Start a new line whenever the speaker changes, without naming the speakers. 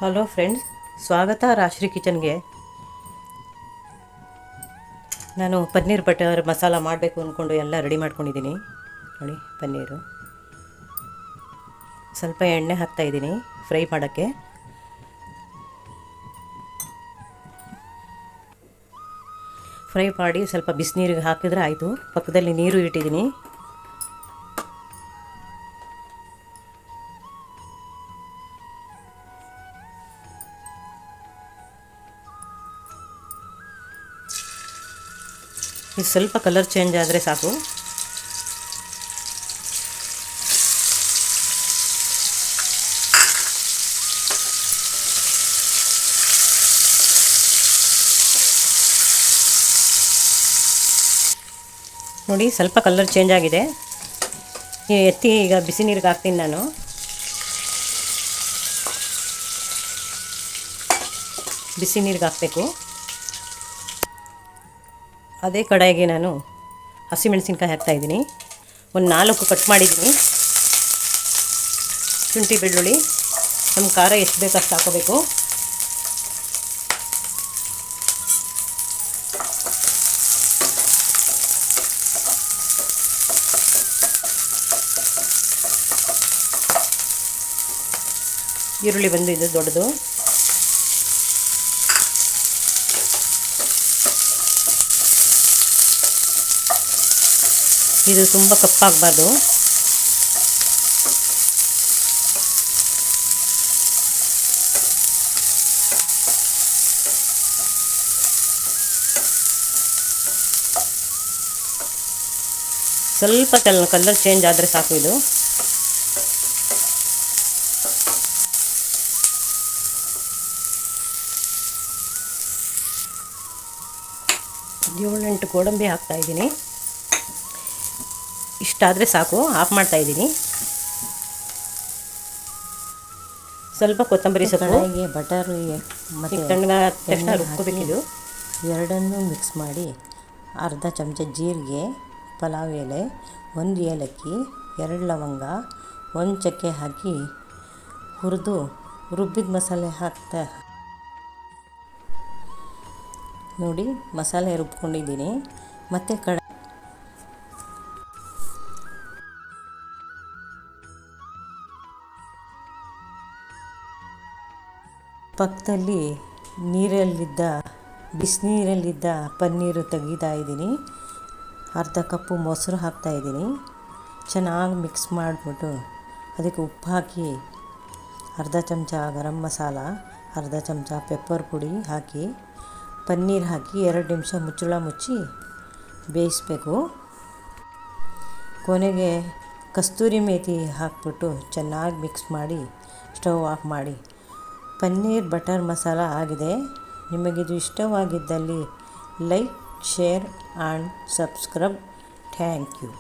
Hello friends, ಸ್ವಾಗತ ರಾಶ್ರೀ ಕಿಚನ್ಗೆ. ನಾನು paneer butter masala ಮಾಡಬೇಕು ಅಂದ್ಕೊಂಡು ಎಲ್ಲ ರೆಡಿ ಮಾಡ್ಕೊಂಡಿದ್ದೀನಿ. ನೋಡಿ, ಪನ್ನೀರು ಸ್ವಲ್ಪ ಎಣ್ಣೆ ಹಾಕ್ತಾಯಿದ್ದೀನಿ ಫ್ರೈ ಮಾಡೋಕ್ಕೆ. ಫ್ರೈ ಮಾಡಿ ಸ್ವಲ್ಪ ಬಿಸಿನೀರಿಗೆ ಹಾಕಿದ್ರೆ ಆಯಿತು. ಪಕ್ಕದಲ್ಲಿ ನೀರು ಇಟ್ಟಿದ್ದೀನಿ. ಇದು ಸ್ವಲ್ಪ ಕಲರ್ ಚೇಂಜ್ ಆದರೆ ಸಾಕು. ನೋಡಿ, ಸ್ವಲ್ಪ ಕಲರ್ ಚೇಂಜ್ ಆಗಿದೆ. ಎತ್ತಿ ಈಗ ಬಿಸಿ ನೀರಿಗೆ ಹಾಕ್ತೀನಿ ನಾನು. ಬಿಸಿ ನೀರಿಗೆ ಹಾಕಬೇಕು. ಅದೇ ಕಡಾಯಿಗೆ ನಾನು ಹಸಿಮೆಣಸಿನ್ಕಾಯಿ ಹಾಕ್ತಾಯಿದ್ದೀನಿ. ಒಂದು 4 ಕಟ್ ಮಾಡಿದ್ದೀನಿ. ಶುಂಠಿ ಬೆಳ್ಳುಳ್ಳಿ, ನಮ್ಮ ಖಾರ ಎಷ್ಟು ಬೇಕು ಅಷ್ಟು ಹಾಕೋಬೇಕು. ಈರುಳ್ಳಿ ಬಂದು ಇದು ದೊಡ್ಡದು. ಇದು ತುಂಬ ಕಪ್ಪಾಗಬಾರ್ದು. ಸ್ವಲ್ಪ ಕಲರ್ ಚೇಂಜ್ ಆದರೆ ಸಾಕು. ಇದು ಏಳೆಂಟು ಗೋಡಂಬಿ ಹಾಕ್ತಾಯಿದ್ದೀನಿ. ಇಷ್ಟಾದರೆ ಸಾಕು. ಆಫ್ ಮಾಡ್ತಾಯಿದ್ದೀನಿ. ಸ್ವಲ್ಪ ಕೊತ್ತಂಬರಿ ಸೊಪ್ಪು,
ಬಟರು ಮತ್ತು
ತಣ್ಣಗಾದ ತಕ್ಷಣ ರುಬ್ಕೋಬೇಕಿದು.
ಎರಡನ್ನೂ ಮಿಕ್ಸ್ ಮಾಡಿ ಅರ್ಧ ಚಮಚ ಜೀರಿಗೆ, ಪಲಾವ್ ಎಲೆ, 1 ಏಲಕ್ಕಿ, 2 ಲವಂಗ, 1 ಚಕ್ಕೆ ಹಾಕಿ ಹುರಿದು ರುಬ್ಬಿದ ಮಸಾಲೆ ಹಾಕ್ತಾ ನೋಡಿ. ಮಸಾಲೆ ರುಬ್ಕೊಂಡಿದ್ದೀನಿ. ಮತ್ತು ಪಕ್ಕದಲ್ಲಿ ಬಿಸಿನೀರಲ್ಲಿದ್ದ ಪನ್ನೀರು ತೆಗಿತಾ ಇದ್ದೀನಿ. ಅರ್ಧ ಕಪ್ಪು ಮೊಸರು ಹಾಕ್ತಾಯಿದ್ದೀನಿ. ಚೆನ್ನಾಗಿ ಮಿಕ್ಸ್ ಮಾಡಿಬಿಟ್ಟು ಅದಕ್ಕೆ ಉಪ್ಪು ಹಾಕಿ, ಅರ್ಧ ಚಮಚ ಗರಂ ಮಸಾಲ, ಅರ್ಧ ಚಮಚ ಪೆಪ್ಪರ್ ಪುಡಿ ಹಾಕಿ, ಪನ್ನೀರ್ ಹಾಕಿ 2 ನಿಮಿಷ ಮುಚ್ಚಳ ಮುಚ್ಚಿ ಬೇಯಿಸಬೇಕು. ಕೊನೆಗೆ ಕಸ್ತೂರಿ ಮೇಥಿ ಹಾಕ್ಬಿಟ್ಟು ಚೆನ್ನಾಗಿ ಮಿಕ್ಸ್ ಮಾಡಿ ಸ್ಟವ್ ಆಫ್ ಮಾಡಿ. ಪನ್ನೀರ್ ಬಟರ್ ಮಸಾಲ ಆಗಿದೆ. ನಿಮಗಿದು ಇಷ್ಟವಾಗಿದ್ದಲ್ಲಿ like, share and subscribe. Thank you.